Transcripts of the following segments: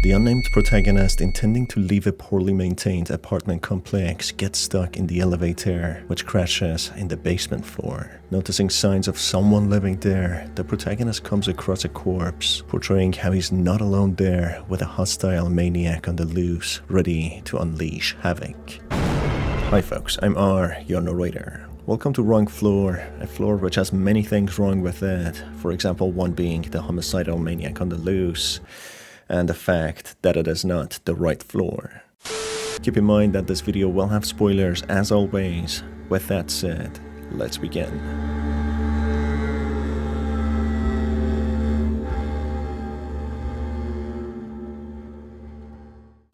The unnamed protagonist, intending to leave a poorly maintained apartment complex, gets stuck in the elevator, which crashes in the basement floor. Noticing signs of someone living there, the protagonist comes across a corpse, portraying how he's not alone there with a hostile maniac on the loose, ready to unleash havoc. Hi folks, I'm R, your narrator. Welcome to Wrong Floor, a floor which has many things wrong with it, for example one being the homicidal maniac on the loose, and the fact that it is not the right floor. Keep in mind that this video will have spoilers as always. With that said, let's begin.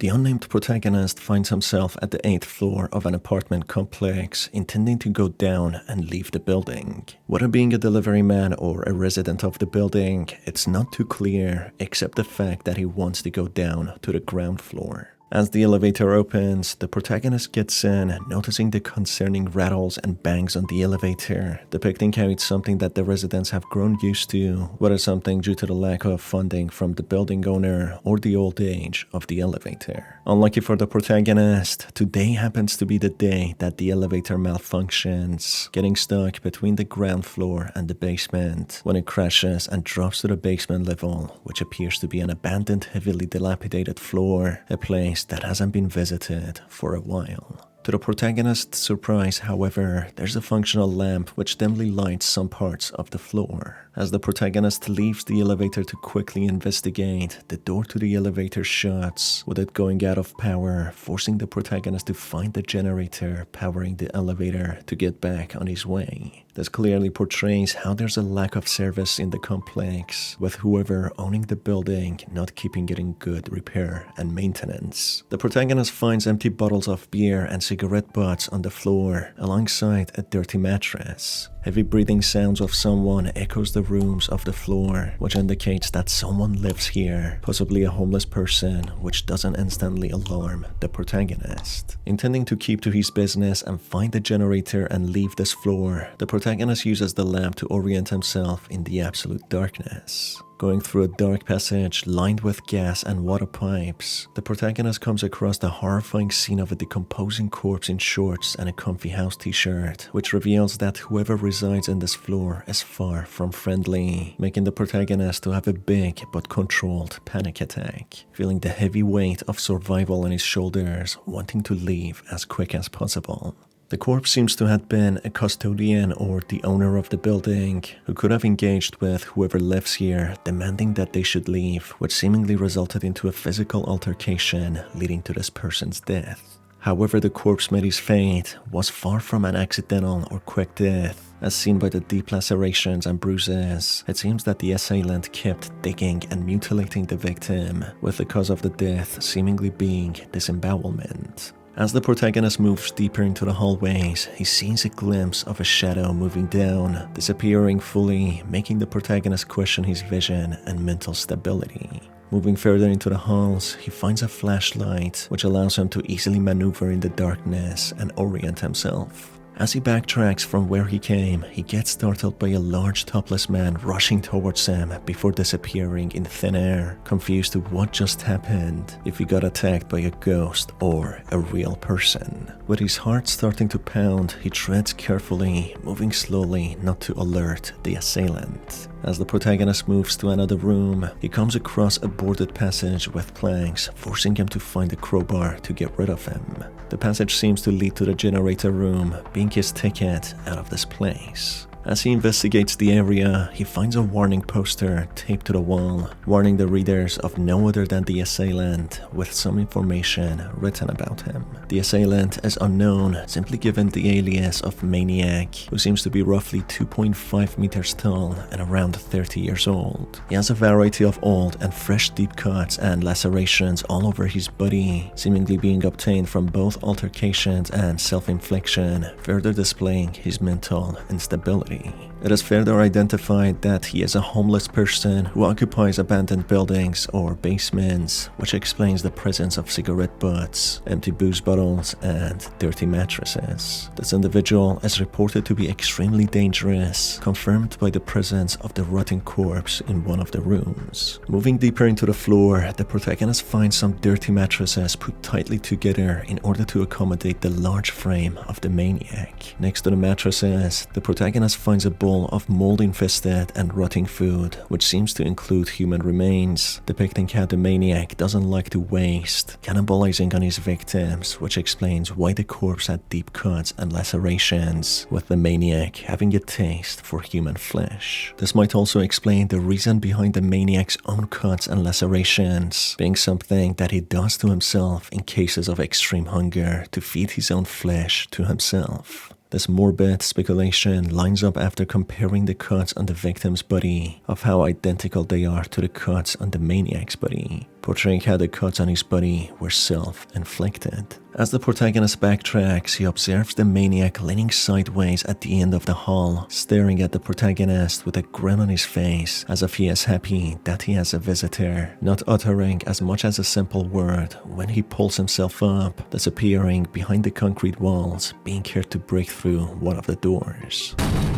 The unnamed protagonist finds himself at the 8th floor of an apartment complex, intending to go down and leave the building. Whether being a delivery man or a resident of the building, it's not too clear, except the fact that he wants to go down to the ground floor. As the elevator opens, the protagonist gets in, noticing the concerning rattles and bangs on the elevator, depicting how it's something that the residents have grown used to, whether something due to the lack of funding from the building owner or the old age of the elevator. Unlucky for the protagonist, today happens to be the day that the elevator malfunctions, getting stuck between the ground floor and the basement when it crashes and drops to the basement level, which appears to be an abandoned, heavily dilapidated floor, a place that hasn't been visited for a while. To the protagonist's surprise, however, there's a functional lamp which dimly lights some parts of the floor. As the protagonist leaves the elevator to quickly investigate, the door to the elevator shuts, with it going out of power, forcing the protagonist to find the generator powering the elevator to get back on his way. This clearly portrays how there's a lack of service in the complex, with whoever owning the building not keeping it in good repair and maintenance. The protagonist finds empty bottles of beer and cigarette butts on the floor, alongside a dirty mattress. Heavy breathing sounds of someone echoes the rooms of the floor, which indicates that someone lives here, possibly a homeless person, which doesn't instantly alarm the protagonist. Intending to keep to his business and find the generator and leave this floor, the protagonist uses the lamp to orient himself in the absolute darkness. Going through a dark passage lined with gas and water pipes, the protagonist comes across the horrifying scene of a decomposing corpse in shorts and a comfy house t-shirt, which reveals that whoever resides in this floor is far from friendly, making the protagonist to have a big but controlled panic attack, feeling the heavy weight of survival on his shoulders, wanting to leave as quick as possible. The corpse seems to have been a custodian or the owner of the building, who could have engaged with whoever lives here, demanding that they should leave, which seemingly resulted into a physical altercation leading to this person's death. However, the corpse met his fate was far from an accidental or quick death. As seen by the deep lacerations and bruises, it seems that the assailant kept digging and mutilating the victim, with the cause of the death seemingly being disembowelment. As the protagonist moves deeper into the hallways, he sees a glimpse of a shadow moving down, disappearing fully, making the protagonist question his vision and mental stability. Moving further into the halls, he finds a flashlight, which allows him to easily maneuver in the darkness and orient himself. As he backtracks from where he came, he gets startled by a large topless man rushing towards him before disappearing in thin air, confused to what just happened, if he got attacked by a ghost or a real person. With his heart starting to pound, he treads carefully, moving slowly not to alert the assailant. As the protagonist moves to another room, he comes across a boarded passage with planks, forcing him to find a crowbar to get rid of him. The passage seems to lead to the generator room, being his ticket out of this place. As he investigates the area, he finds a warning poster taped to the wall, warning the readers of no other than the assailant, with some information written about him. The assailant is unknown, simply given the alias of Maniac, who seems to be roughly 2.5 meters tall and around 30 years old. He has a variety of old and fresh deep cuts and lacerations all over his body, seemingly being obtained from both altercations and self-infliction, further displaying his mental instability. body. It is further identified that he is a homeless person who occupies abandoned buildings or basements, which explains the presence of cigarette butts, empty booze bottles, and dirty mattresses. This individual is reported to be extremely dangerous, confirmed by the presence of the rotting corpse in one of the rooms. Moving deeper into the floor, the protagonist finds some dirty mattresses put tightly together in order to accommodate the large frame of the maniac. Next to the mattresses, the protagonist finds a bowl of mold-infested and rotting food, which seems to include human remains, depicting how the maniac doesn't like to waste, cannibalizing on his victims, which explains why the corpse had deep cuts and lacerations, with the maniac having a taste for human flesh. This might also explain the reason behind the maniac's own cuts and lacerations, being something that he does to himself in cases of extreme hunger to feed his own flesh to himself. This morbid speculation lines up after comparing the cuts on the victim's body of how identical they are to the cuts on the maniac's body, portraying how the cuts on his body were self-inflicted. As the protagonist backtracks, he observes the maniac leaning sideways at the end of the hall, staring at the protagonist with a grin on his face as if he is happy that he has a visitor, not uttering as much as a simple word when he pulls himself up, disappearing behind the concrete walls, being heard to break through one of the doors.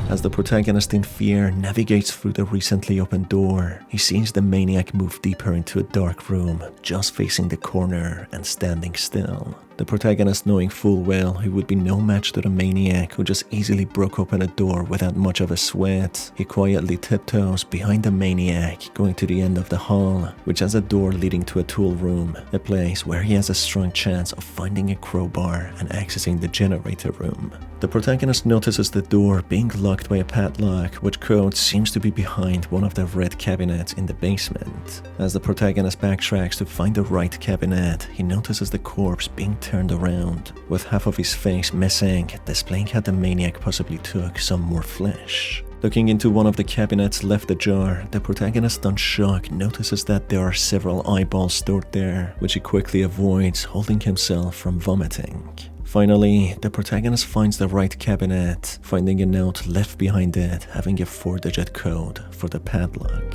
As the protagonist in fear navigates through the recently opened door, he sees the maniac move deeper into a dark room, just facing the corner and standing still. The protagonist, knowing full well he would be no match to the maniac who just easily broke open a door without much of a sweat, he quietly tiptoes behind the maniac, going to the end of the hall, which has a door leading to a tool room, a place where he has a strong chance of finding a crowbar and accessing the generator room. The protagonist notices the door being locked by a padlock, which code seems to be behind one of the red cabinets in the basement. As the protagonist backtracks to find the right cabinet, he notices the corpse being turned around, with half of his face missing, displaying how the maniac possibly took some more flesh. Looking into one of the cabinets left ajar, the protagonist, on shock, notices that there are several eyeballs stored there, which he quickly avoids, holding himself from vomiting. Finally, the protagonist finds the right cabinet, finding a note left behind it having a 4-digit code for the padlock.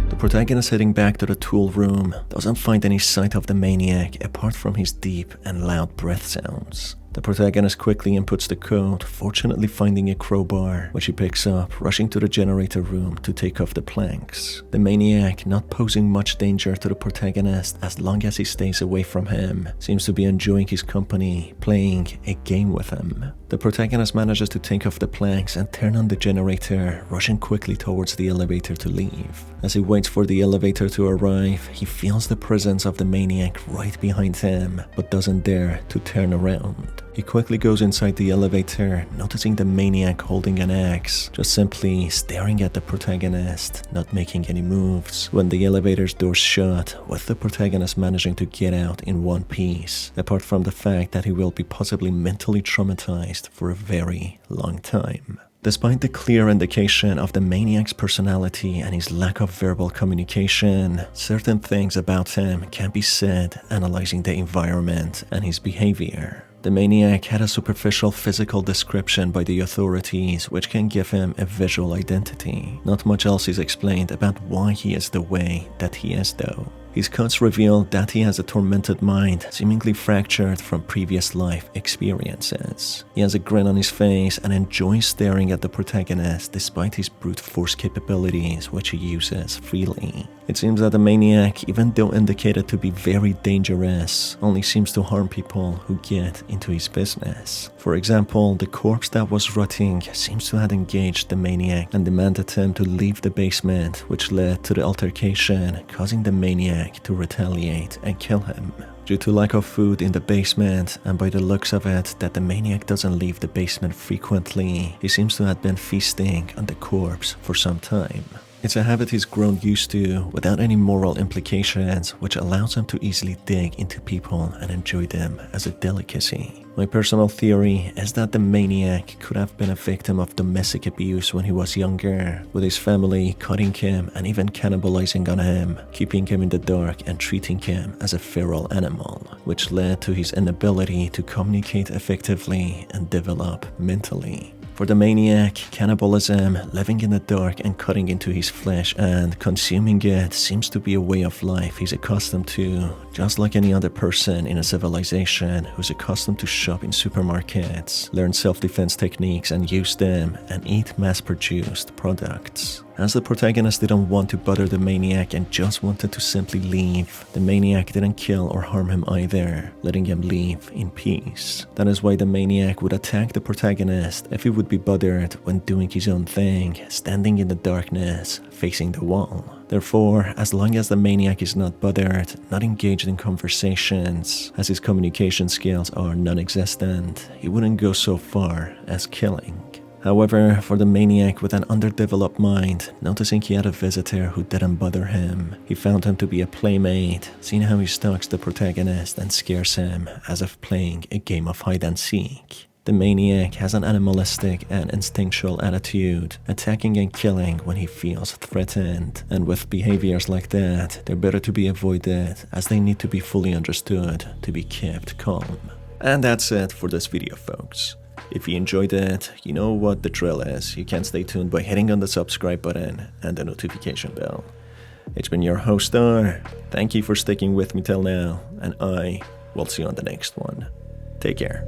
The protagonist, heading back to the tool room, doesn't find any sight of the maniac apart from his deep and loud breath sounds. The protagonist quickly inputs the code, fortunately finding a crowbar, which he picks up, rushing to the generator room to take off the planks. The maniac, not posing much danger to the protagonist as long as he stays away from him, seems to be enjoying his company, playing a game with him. The protagonist manages to take off the planks and turn on the generator, rushing quickly towards the elevator to leave. As he waits for the elevator to arrive, he feels the presence of the maniac right behind him, but doesn't dare to turn around. He quickly goes inside the elevator, noticing the maniac holding an axe, just simply staring at the protagonist, not making any moves, when the elevator's doors shut, with the protagonist managing to get out in one piece, apart from the fact that he will be possibly mentally traumatized for a very long time. Despite the clear indication of the maniac's personality and his lack of verbal communication, certain things about him can be said analyzing the environment and his behavior. The maniac had a superficial physical description by the authorities, which can give him a visual identity. Not much else is explained about why he is the way that he is, though. His cuts reveal that he has a tormented mind, seemingly fractured from previous life experiences. He has a grin on his face and enjoys staring at the protagonist despite his brute force capabilities, which he uses freely. It seems that the maniac, even though indicated to be very dangerous, only seems to harm people who get into his business. For example, the corpse that was rotting seems to have engaged the maniac and demanded him to leave the basement, which led to the altercation, causing the maniac to retaliate and kill him. Due to lack of food in the basement, and by the looks of it that the maniac doesn't leave the basement frequently, he seems to have been feasting on the corpse for some time. It's a habit he's grown used to without any moral implications, which allows him to easily dig into people and enjoy them as a delicacy. My personal theory is that the maniac could have been a victim of domestic abuse when he was younger, with his family cutting him and even cannibalizing on him, keeping him in the dark and treating him as a feral animal, which led to his inability to communicate effectively and develop mentally. For the maniac, cannibalism, living in the dark and cutting into his flesh and consuming it seems to be a way of life he's accustomed to, just like any other person in a civilization who's accustomed to shop in supermarkets, learn self-defense techniques and use them, and eat mass-produced products. As the protagonist didn't want to bother the maniac and just wanted to simply leave, the maniac didn't kill or harm him either, letting him leave in peace. That is why the maniac would attack the protagonist if he would be bothered when doing his own thing, standing in the darkness, facing the wall. Therefore, as long as the maniac is not bothered, not engaged in conversations, as his communication skills are non-existent, he wouldn't go so far as killing. However, for the maniac with an underdeveloped mind, noticing he had a visitor who didn't bother him, he found him to be a playmate, seeing how he stalks the protagonist and scares him as if playing a game of hide and seek. The maniac has an animalistic and instinctual attitude, attacking and killing when he feels threatened, and with behaviors like that, they're better to be avoided as they need to be fully understood to be kept calm. And that's it for this video, folks. If you enjoyed it, you know what the drill is. You can stay tuned by hitting on the subscribe button and the notification bell. It's been your host, Star. Thank you for sticking with me till now, and I will see you on the next one. Take care.